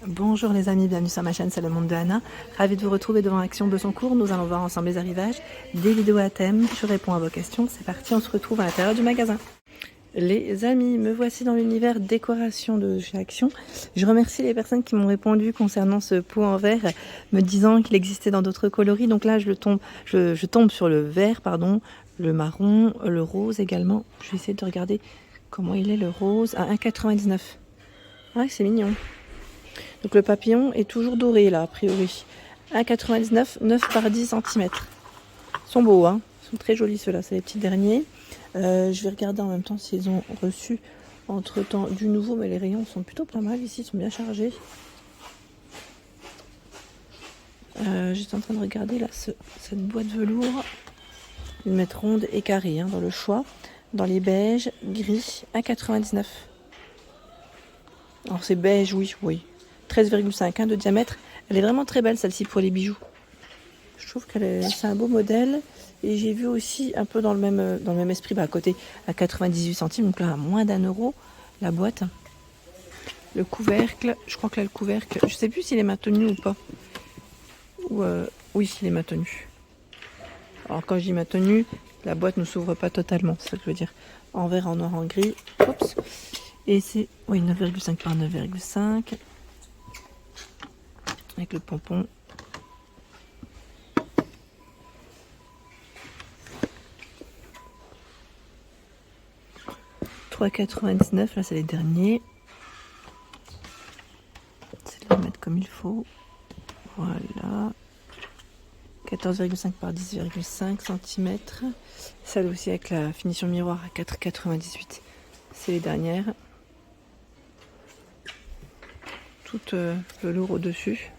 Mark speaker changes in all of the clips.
Speaker 1: Bonjour les amis, bienvenue sur ma chaîne, c'est le monde de Anna. Ravie de vous retrouver devant Action de son cours. Nous allons voir ensemble les arrivages, des vidéos à thème. Je réponds à vos questions. C'est parti, on se retrouve à l'intérieur du magasin. Les amis, me voici dans l'univers décoration de chez Action. Je remercie les personnes qui m'ont répondu concernant ce pot en verre, me disant qu'il existait dans d'autres coloris. Donc là, je tombe sur le vert, pardon, le marron, le rose également. Je vais essayer de regarder comment il est le rose à 1,99 €. Ah, c'est mignon. Donc le papillon est toujours doré là, a priori. 1,99 €, 9 par 10 cm. Ils sont beaux, hein. Ils sont très jolis ceux-là, c'est les petits derniers. Je vais regarder en même temps s'ils ont reçu entre-temps du nouveau, mais les rayons sont plutôt pas mal ici, ils sont bien chargés. J'étais en train de regarder là cette boîte velours. Ils mettent ronde et carré hein, dans le choix. Dans les beiges, gris, 1,99 €. Alors c'est beige, oui. 13,5 de diamètre. Elle est vraiment très belle celle-ci pour les bijoux. Je trouve que c'est un beau modèle. Et j'ai vu aussi un peu dans le même esprit, à côté, à 98 centimes, donc là à moins d'1 € la boîte. Le couvercle, je crois que là le couvercle, je sais plus s'il est maintenu ou pas. Oui, il est maintenu. Alors quand je dis maintenu, la boîte ne s'ouvre pas totalement, c'est ça que je veux dire. En vert, en noir, en gris. Oups. Et c'est 9,5 par 9,5. Avec le pompon. « 3,99 €, là c'est les derniers. C'est de les mettre comme il faut. Voilà. 14,5 par 10,5 cm. Celle aussi avec la finition miroir à 4,98 €. C'est les dernières. Tout le lourd au-dessus.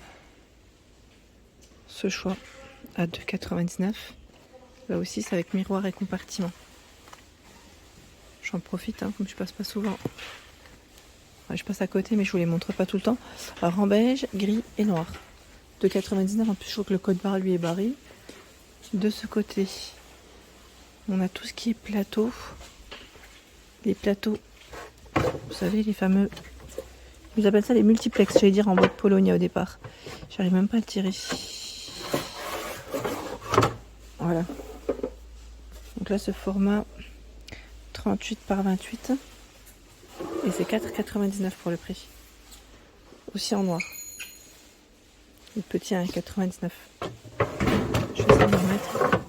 Speaker 1: Ce choix à 2,99 €. Là aussi c'est avec miroir et compartiment. J'en profite hein, comme je passe pas souvent. Ouais, je passe à côté mais je vous les montre pas tout le temps. Alors en beige, gris et noir. 2,99 €. En plus je trouve que le code barre lui est barré. De ce côté, on a tout ce qui est plateau. Les plateaux, vous savez les fameux, ils appellent ça les multiplex, j'allais dire en bois de Pologne au départ. J'arrive même pas à le tirer. Voilà. Donc là ce format 38 par 28 et c'est 4,99 € pour le prix. Aussi en noir. Le petit à 1,99 €. Je vais essayer de le remettre.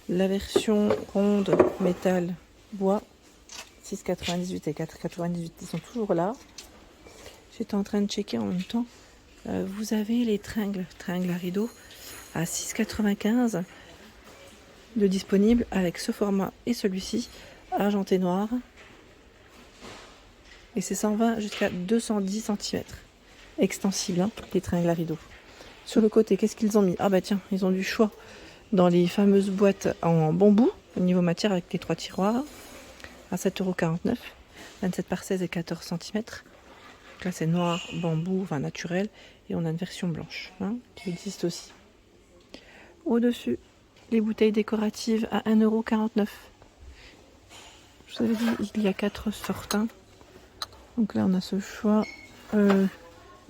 Speaker 1: La version ronde métal bois 6,98 et 4,98, ils sont toujours là. J'étais en train de checker en même temps. Vous avez les tringles à rideau à 6,95 € de disponible avec ce format et celui-ci argenté noir. Et c'est 120 jusqu'à 210 cm. Extensible, hein, les tringles à rideau. Sur le côté, qu'est-ce qu'ils ont mis? Ah bah tiens, ils ont du choix dans les fameuses boîtes en bambou, au niveau matière avec les 3 tiroirs, à 7,49 €, 27 par 16 et 14 cm. Donc là c'est noir, bambou, enfin naturel, et on a une version blanche hein, qui existe aussi. Au-dessus, les bouteilles décoratives à 1,49 €. Je vous avais dit, il y a 4 sortes. Hein. Donc là on a ce choix.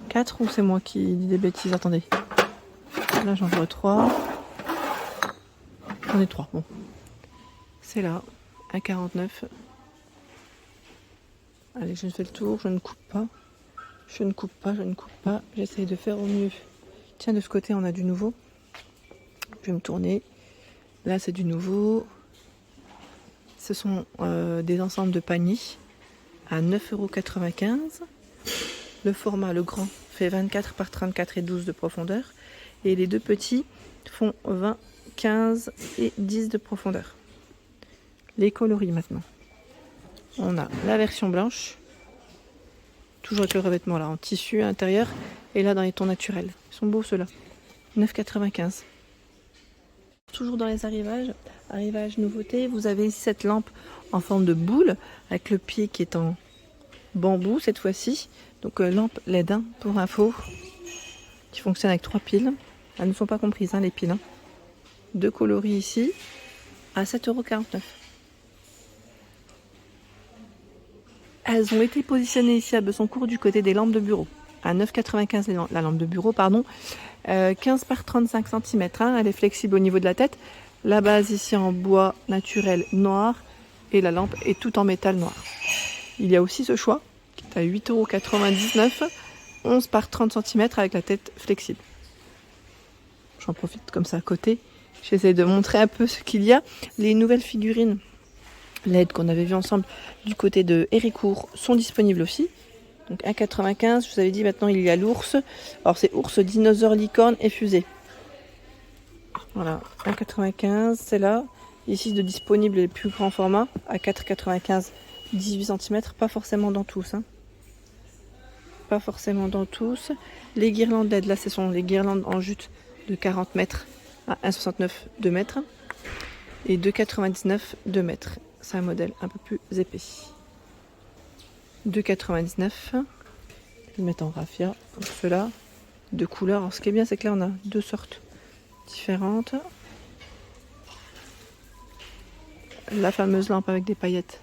Speaker 1: 4 ou c'est moi qui dis des bêtises? Attendez. Là j'en vois 3. J'en ai 3. Bon. C'est là. 1,49 €. Allez, je fais le tour. Je ne coupe pas. Je ne coupe pas. J'essaye de faire au mieux. Tiens, de ce côté on a du nouveau. Je vais me tourner. Là c'est du nouveau. Ce sont des ensembles de paniers à 9,95 €. Le format, le grand, fait 24 par 34 et 12 de profondeur. Et les deux petits font 20, 15 et 10 de profondeur. Les coloris maintenant. On a la version blanche. Toujours avec le revêtement là, en tissu intérieur. Et là dans les tons naturels. Ils sont beaux ceux-là. 9,95 €. Toujours dans les arrivages nouveautés, vous avez cette lampe en forme de boule avec le pied qui est en bambou cette fois-ci. Donc lampe LED hein, pour info, qui fonctionne avec 3 piles. Elles ne sont pas comprises hein, les piles. Hein. 2 coloris ici à 7,49 €. Elles ont été positionnées ici à Bessancourt du côté des lampes de bureau. À 9,95 la lampe de bureau, pardon. 15 par 35 cm. Hein, elle est flexible au niveau de la tête. La base ici en bois naturel noir. Et la lampe est tout en métal noir. Il y a aussi ce choix qui est à 8,99 €. 11 par 30 cm avec la tête flexible. J'en profite comme ça à côté. J'essaie de montrer un peu ce qu'il y a. Les nouvelles figurines LED qu'on avait vues ensemble du côté de Héricourt sont disponibles aussi. Donc 1,95 €. Je vous avais dit maintenant il y a l'ours. Alors c'est ours, dinosaure, licorne et fusée. Voilà, 1,95 €, c'est là. Ici de disponibles les plus grands formats à 4,95 €, 18 cm. Pas forcément dans tous. Hein. Pas forcément dans tous. Les guirlandes LED, là ce sont les guirlandes en jute de 40 mètres à 1,69 €, 2 mètres. Et 2,99 €, 2 mètres. C'est un modèle un peu plus épais. 2,99 €. Ils mettent en raffia. Ceux-là, de couleurs. Alors, ce qui est bien, c'est que là, on a deux sortes différentes. La fameuse lampe avec des paillettes.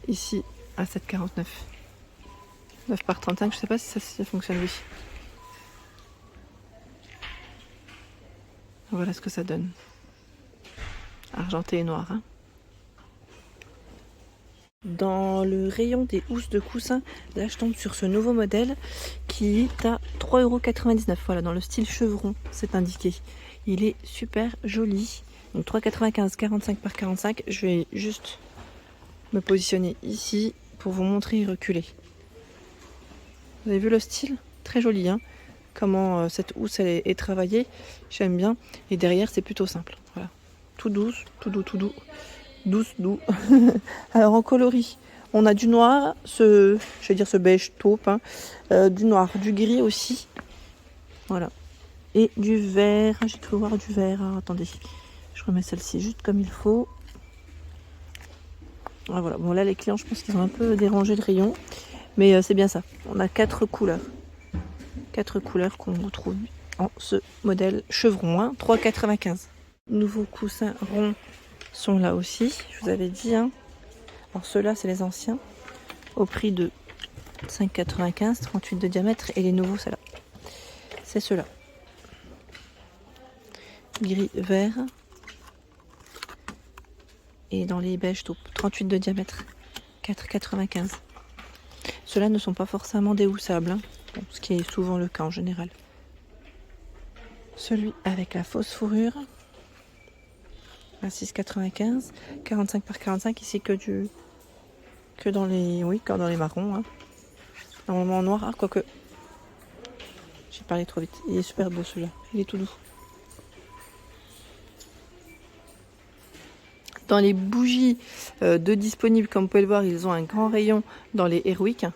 Speaker 1: Ici, à 7,49 €. 9 par 35, je sais pas si ça fonctionne, oui. Voilà ce que ça donne. Argenté et noir. Hein. Dans le rayon des housses de coussin, là je tombe sur ce nouveau modèle qui est à 3,99 €. Voilà, dans le style chevron, c'est indiqué. Il est super joli. Donc 3,95 €, 45 par 45. Je vais juste me positionner ici pour vous montrer et reculer. Vous avez vu le style? Très joli, hein? Comment cette housse elle est travaillée. J'aime bien. Et derrière, c'est plutôt simple. Voilà. Tout douce, tout doux, tout doux. Douce, doux. Alors en coloris, on a du noir, je vais dire ce beige taupe, hein, du noir, du gris aussi. Voilà. Et du vert. J'ai cru voir du vert. Alors, attendez. Je remets celle-ci juste comme il faut. Ah, voilà. Bon là les clients, je pense qu'ils ont un peu dérangé le rayon. Mais c'est bien ça. On a 4 couleurs. 4 couleurs qu'on retrouve en ce modèle chevron, hein, 3,95 €. Nouveaux coussins ronds sont là aussi, je vous avais dit. Hein. Alors ceux-là, c'est les anciens, au prix de 5,95 €, 38 de diamètre. Et les nouveaux, c'est là. C'est ceux-là. Gris, vert. Et dans les beiges taupes, 38 de diamètre, 4,95 €. Ceux-là ne sont pas forcément déhoussables, hein. Bon, ce qui est souvent le cas en général. Celui avec la fausse fourrure, à 6,95 €, 45 par 45, ici que dans les marrons. Hein. Normalement en noir, quoique j'ai parlé trop vite. Il est super beau celui-là, il est tout doux. Dans les bougies de disponibles, comme vous pouvez le voir, ils ont un grand rayon dans les Airwick.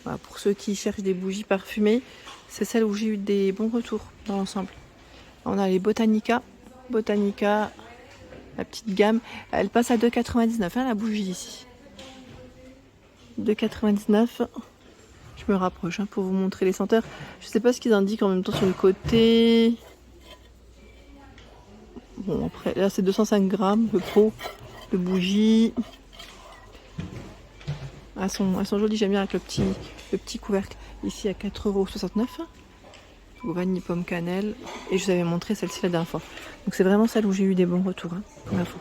Speaker 1: Voilà, pour ceux qui cherchent des bougies parfumées, c'est celle où j'ai eu des bons retours dans l'ensemble. On a les Botanica, la petite gamme. Elle passe à 2,99 €, hein, la bougie ici. 2,99 €. Je me rapproche, hein, pour vous montrer les senteurs. Je sais pas ce qu'ils indiquent en même temps sur le côté. Bon, après, là c'est 205 grammes le pot de bougies. Elles sont jolies, j'aime bien avec le petit couvercle. Ici à 4,69 €. Vanille, pomme, cannelle. Et je vous avais montré celle-ci la dernière fois. Donc c'est vraiment celle où j'ai eu des bons retours, hein, pour l'info.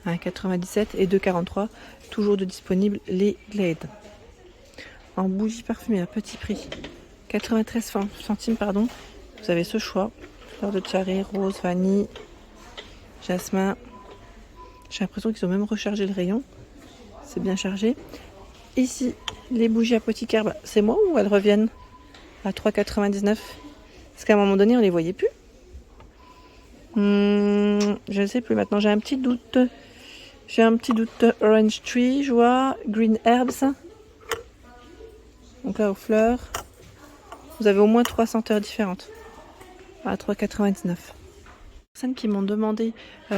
Speaker 1: 1,97 € et 2,43 €. Toujours de disponibles les Glade. En bougie parfumée à petit prix, 93 centimes, pardon. Vous avez ce choix. Fleur de cherry, rose, vanille, jasmin. J'ai l'impression qu'ils ont même rechargé le rayon. C'est bien chargé. Ici, les bougies apothicaires, c'est moi ou elles reviennent à 3,99 €? Parce qu'à un moment donné, on les voyait plus. Je ne sais plus maintenant. J'ai un petit doute. Orange Tree, je vois. Green Herbs. Donc là, aux fleurs. Vous avez au moins 3 senteurs différentes. À 3,99 €. Personnes qui m'ont demandé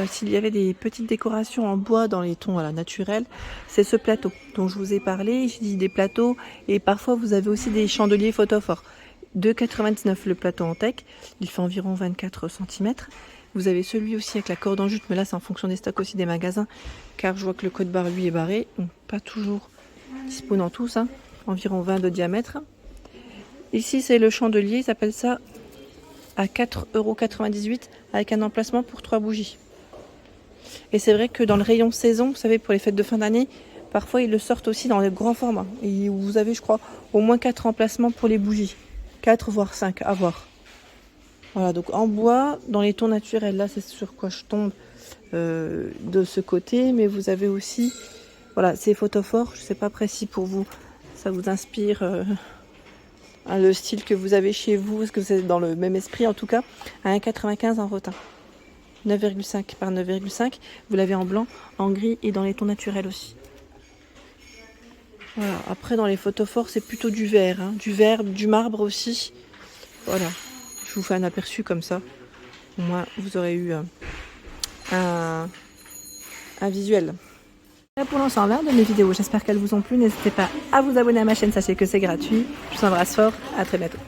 Speaker 1: s'il y avait des petites décorations en bois dans les tons naturels, c'est ce plateau dont je vous ai parlé. J'ai dit des plateaux et parfois vous avez aussi des chandeliers photophores. 2,99 € le plateau en teck, il fait environ 24 cm. Vous avez celui aussi avec la corde en jute, mais là c'est en fonction des stocks aussi des magasins, car je vois que le code barre lui est barré, donc pas toujours dispo dans tous, hein, environ 20 de diamètre. Ici, c'est le chandelier, ils appellent ça à 4,98 € avec un emplacement pour 3 bougies. Et c'est vrai que dans le rayon saison, vous savez, pour les fêtes de fin d'année, parfois ils le sortent aussi dans les grands formats. Et vous avez, je crois, au moins 4 emplacements pour les bougies. 4 voire 5, à voir. Voilà, donc en bois, dans les tons naturels, là c'est sur quoi je tombe de ce côté. Mais vous avez aussi, voilà, c'est photophore, je ne sais pas précis pour vous, ça vous inspire le style que vous avez chez vous, est-ce que vous êtes dans le même esprit en tout cas, à 1,95 en rotin. 9,5 par 9,5, vous l'avez en blanc, en gris et dans les tons naturels aussi. Voilà, après dans les photophores c'est plutôt du vert, hein, du marbre aussi. Voilà, je vous fais un aperçu comme ça, au moins vous aurez eu un visuel. Voilà pour l'ensemble de mes vidéos, j'espère qu'elles vous ont plu, n'hésitez pas à vous abonner à ma chaîne, sachez que c'est gratuit. Je vous embrasse fort, à très bientôt.